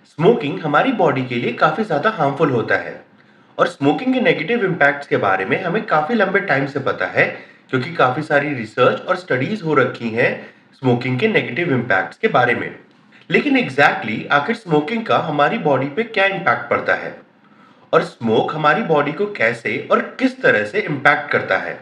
Smoking हमारी body के लिए काफ़ी ज़्यादा हार्मफुल होता है और स्मोकिंग के नेगेटिव इम्पैक्ट्स के बारे में हमें काफ़ी लंबे टाइम से पता है क्योंकि काफ़ी सारी रिसर्च और स्टडीज़ हो रखी हैं स्मोकिंग के नेगेटिव इम्पैक्ट्स के बारे में। लेकिन आखिर स्मोकिंग का हमारी बॉडी पे क्या इम्पैक्ट पड़ता है और स्मोक हमारी बॉडी को कैसे और किस तरह से इम्पैक्ट करता है।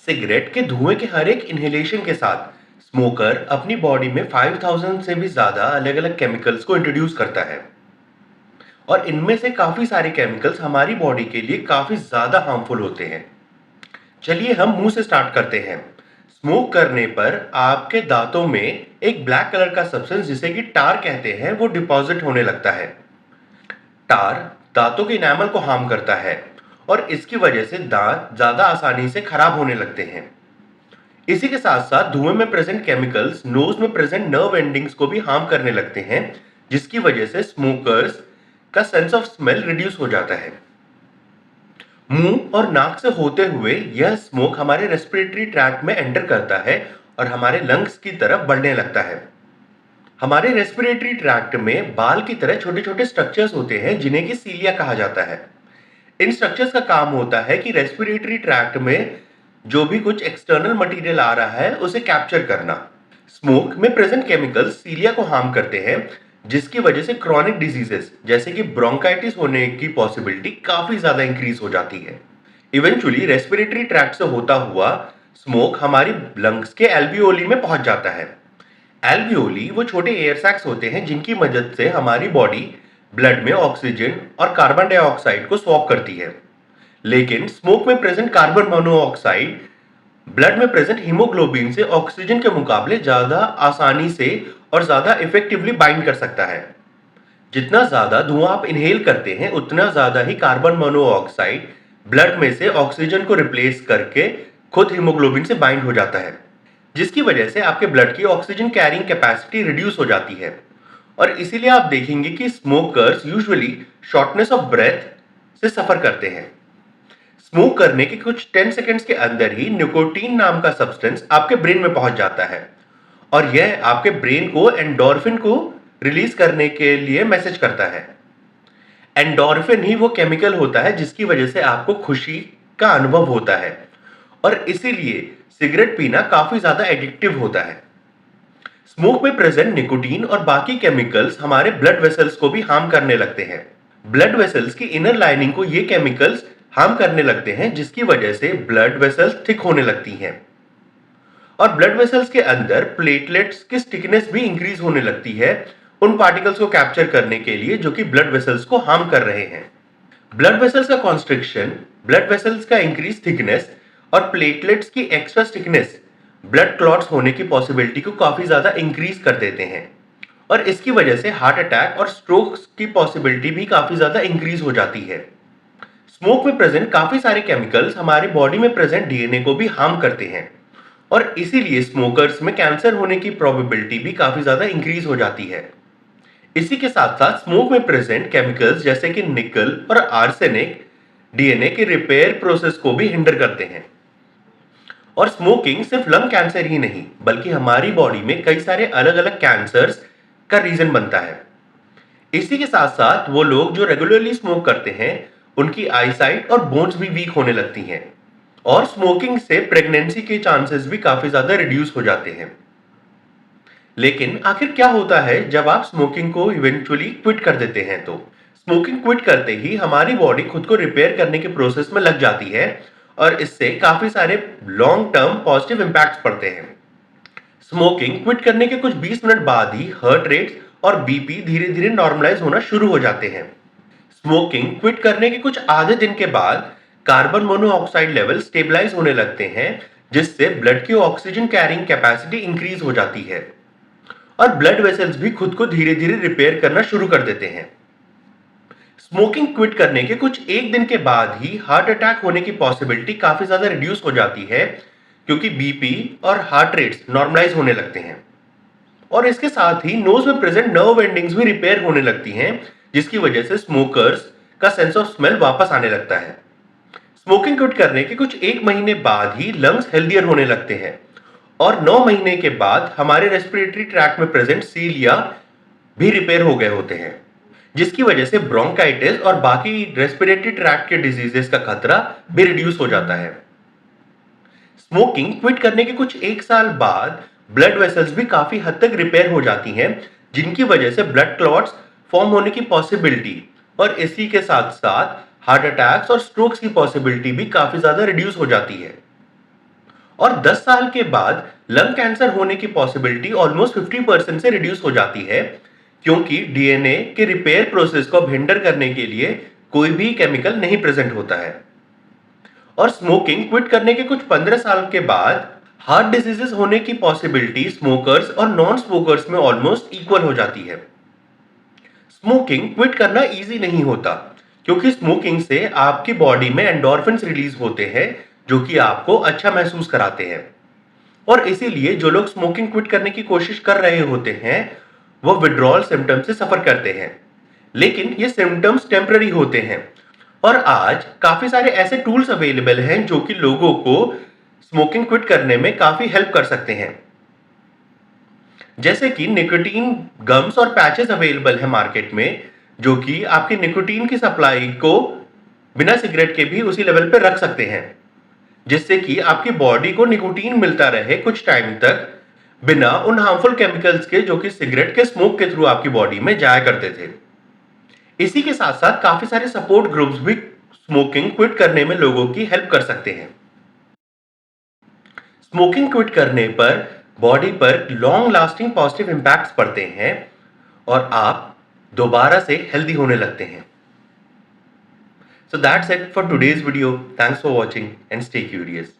सिगरेट के धुएं के हर एक इन्हेलेशन के साथ स्मोकर अपनी बॉडी में 5000 से भी ज्यादा अलग अलग केमिकल्स को इंट्रोड्यूस करता है और इनमें से काफी सारे केमिकल्स हमारी बॉडी के लिए काफी ज्यादा हार्मफुल होते हैं। चलिए हम मुंह से स्टार्ट करते हैं। स्मोक करने पर आपके दांतों में एक ब्लैक कलर का सब्सटेंस जिसे कि टार कहते हैं वो डिपॉजिट होने लगता है। टार दांतों के इनेमल को हार्म करता है और इसकी वजह से दांत ज्यादा आसानी से खराब होने लगते हैं। इसी के साथ साथ धुएं में प्रेजेंट केमिकल्स नोज में प्रेजेंट नर्व एंडिंग्स को भी हार्म करने लगते हैं, जिसकी वजह से स्मोकर्स का सेंस ऑफ स्मेल रिड्यूस हो जाता है। मुंह और नाक से होते हुए यह स्मोक हमारे रेस्पिरेटरी ट्रैक्ट में एंटर करता है और हमारे लंग्स की तरफ बढ़ने लगता है। हमारे रेस्पिरेटरी ट्रैक्ट में बाल की तरह छोटे छोटे स्ट्रक्चर्स होते हैं जिन्हें कि सीलिया कहा जाता है। इन स्ट्रक्चर्स का काम होता है कि रेस्पिरेटरी ट्रैक्ट में जो भी कुछ एक्सटर्नल मटेरियल आ रहा है उसे कैप्चर करना। स्मोक में प्रेजेंट केमिकल्स सीलिया को हार्म करते हैं, जिसकी वजह से क्रॉनिक डिजीजेस जैसे कि ब्रोंकाइटिस होने की पॉसिबिलिटी काफी ज्यादा इंक्रीज हो जाती है। इवेंचुअली रेस्पिरेटरी ट्रैक्ट से होता हुआ स्मोक हमारी लंग्स के एल्वियोली में पहुंच जाता है। एल्वियोली वो छोटे एयर सैक्स होते हैं जिनकी मदद से हमारी बॉडी ब्लड में ऑक्सीजन और कार्बन डाइऑक्साइड को स्वॉप करती है। लेकिन स्मोक में प्रेजेंट कार्बन मोनोऑक्साइड ब्लड में प्रेजेंट हीमोग्लोबिन से ऑक्सीजन के मुकाबले ज्यादा आसानी से और ज्यादा इफेक्टिवली बाइंड कर सकता है। जितना ज्यादा धुआं आप इनहेल करते हैं उतना ज्यादा ही कार्बन मोनोऑक्साइड ब्लड में से ऑक्सीजन को रिप्लेस करके खुद हीमोग्लोबिन से बाइंड हो जाता है, जिसकी वजह से आपके ब्लड की ऑक्सीजन कैरिंग कैपेसिटी रिड्यूस हो जाती है। और इसीलिए आप देखेंगे कि smokers usually shortness of breath से सफर करते हैं। स्मोक करने के कुछ 10 सेकेंड्स के अंदर ही निकोटीन नाम का सब्सटेंस आपके ब्रेन में पहुंच जाता है और यह आपके ब्रेन को एंडोर्फिन को रिलीज करने के लिए मैसेज करता है। एंडोर्फिन ही वो केमिकल होता है जिसकी वजह से आपको खुशी का अनुभव होता है और इसीलिए सिगरेट पीना काफी ज्यादा एडिक्टिव होता है। स्मोक में प्रेजेंट निकोटीन और बाकी केमिकल्स हमारे ब्लड वेसल्स को भी हार्म करने लगते हैं। ब्लड वेसल्स की इनर लाइनिंग को ये केमिकल्स हार्म करने लगते हैं, जिसकी वजह से ब्लड वेसल्स थिक होने लगती हैं और ब्लड वेसल्स के अंदर प्लेटलेट्स की स्टिकनेस भी इंक्रीज होने लगती है उन पार्टिकल्स को कैप्चर करने के लिए जो कि ब्लड वेसल्स को हार्म कर रहे हैं। ब्लड वेसल्स का कॉन्स्ट्रिक्शन, ब्लड वेसल्स का इंक्रीज थिकनेस और प्लेटलेट्स की एक्स्ट्रा स्टिकनेस ब्लड क्लॉट्स होने की पॉसिबिलिटी को काफी ज्यादा इंक्रीज कर देते हैं और इसकी वजह से हार्ट अटैक और स्ट्रोक्स की पॉसिबिलिटी भी काफी ज्यादा इंक्रीज हो जाती है। स्मोक में प्रेजेंट काफी सारे केमिकल्स हमारी बॉडी में प्रेजेंट डीएनए को भी हार्म करते हैं और इसीलिए स्मोकर्स में कैंसर होने की प्रोबेबिलिटी भी काफी ज्यादा इंक्रीज हो जाती है। इसी के साथ साथ स्मोक में प्रेजेंट केमिकल्स जैसे कि निकल और आर्सेनिक डीएनए के रिपेयर प्रोसेस को भी हिंडर करते हैं। और स्मोकिंग सिर्फ लंग कैंसर ही नहीं बल्कि हमारी बॉडी में कई सारे अलग अलग कैंसर्स का रीजन बनता है। इसी के साथ साथ वो लोग जो रेगुलरली स्मोक करते हैं उनकी आईसाइट और बोन्स भी वीक होने लगती हैं और स्मोकिंग से प्रेगनेंसी के चांसेस भी काफी ज्यादा रिड्यूस हो जाते हैं। लेकिन आखिर क्या होता है जब आप स्मोकिंग को इवेंचुअली क्विट कर देते हैं? तो स्मोकिंग क्विट करते ही हमारी बॉडी खुद को रिपेयर करने के प्रोसेस में लग जाती है और इससे काफी सारे लॉन्ग टर्म पॉजिटिव इंपैक्ट्स पड़ते हैं। स्मोकिंग क्विट करने के कुछ 20 मिनट बाद ही हार्ट रेट्स और बीपी धीरे धीरे नॉर्मलाइज होना शुरू हो जाते हैं। स्मोकिंग क्विट करने के कुछ आधे दिन के बाद कार्बन मोनोऑक्साइड लेवल स्टेबलाइज होने लगते हैं, जिससे ब्लड की ऑक्सीजन कैरिंग कैपेसिटी इंक्रीज हो जाती है और ब्लड वेसल्स भी खुद को धीरे धीरे रिपेयर करना शुरू कर देते हैं। स्मोकिंग क्विट करने के कुछ एक दिन के बाद ही हार्ट अटैक होने की पॉसिबिलिटी काफी ज्यादा रिड्यूस हो जाती है क्योंकि बीपी और हार्ट रेट्स नॉर्मलाइज होने लगते हैं और इसके साथ ही नोज में प्रेजेंट नर्व एंडिंग्स भी रिपेयर होने लगती हैं, जिसकी वजह से स्मोकर्स का सेंस ऑफ स्मेल वापस आने लगता है। स्मोकिंग क्विट करने के कुछ 1 महीने बाद ही लंग्स हेल्दियर होने लगते हैं और 9 महीने के बाद हमारे रेस्पिरेटरी ट्रैक्ट में प्रेजेंट सीलिया भी रिपेयर हो गए होते हैं, जिसकी वजह से ब्रोंकाइटिस और बाकी रेस्पिरेटरी ट्रैक्ट के डिजीजेस का खतरा भी रिड्यूस हो जाता है। स्मोकिंग क्विट करने के कुछ 1 साल बाद ब्लड वेसल्स भी काफी हद तक रिपेयर हो जाती हैं, जिनकी वजह से ब्लड क्लॉट्स फॉर्म होने की पॉसिबिलिटी और इसी के साथ साथ हार्ट अटैक्स और स्ट्रोक्स की पॉसिबिलिटी भी काफी ज्यादा रिड्यूस हो जाती है। और 10 साल के बाद लंग कैंसर होने की पॉसिबिलिटी ऑलमोस्ट 50% से रिड्यूस हो जाती है, क्योंकि डीएनए के रिपेयर प्रोसेस को अब हिंडर करने के लिए कोई भी केमिकल नहीं प्रेजेंट होता है। और स्मोकिंग क्विट करने के कुछ 15 साल के बाद हार्ट डिजीजेस होने की पॉसिबिलिटी स्मोकर्स और नॉन स्मोकर्स में ऑलमोस्ट इक्वल हो जाती है। स्मोकिंग क्विट करना इजी नहीं होता, क्योंकि स्मोकिंग से आपकी बॉडी में एंडोर्फिन्स रिलीज होते हैं जो कि आपको अच्छा महसूस कराते हैं। और इसीलिए जो लोग स्मोकिंग क्विट करने की कोशिश कर रहे होते हैं वो विड्रॉल सिम्टम्स से सफर करते हैं, लेकिन ये सिम्टम्स टेम्पररी होते हैं। और आज काफी सारे ऐसे टूल्स अवेलेबल हैं जो कि लोगों को स्मोकिंग क्विट करने में काफी हेल्प कर सकते हैं, जैसे कि निकोटीन गम्स और पैचेस अवेलेबल है मार्केट में, जो कि आपकी निकोटीन की सप्लाई को बिना सिगरेट के भी उसी लेवल पे रख सकते हैं, जिससे कि आपकी बॉडी को निकोटीन मिलता रहे कुछ टाइम तक बिना उन हार्मफुल केमिकल्स के जो कि सिगरेट के स्मोक के थ्रू आपकी बॉडी में जाया करते थे। इसी के साथ साथ काफी सारे सपोर्ट ग्रुप्स भी स्मोकिंग क्विट करने में लोगों की हेल्प कर सकते हैं। स्मोकिंग क्विट करने पर बॉडी पर लॉन्ग लास्टिंग पॉजिटिव इंपैक्ट्स पड़ते हैं और आप दोबारा से हेल्दी होने लगते हैं। So that's it for today's video. Thanks for watching and stay curious.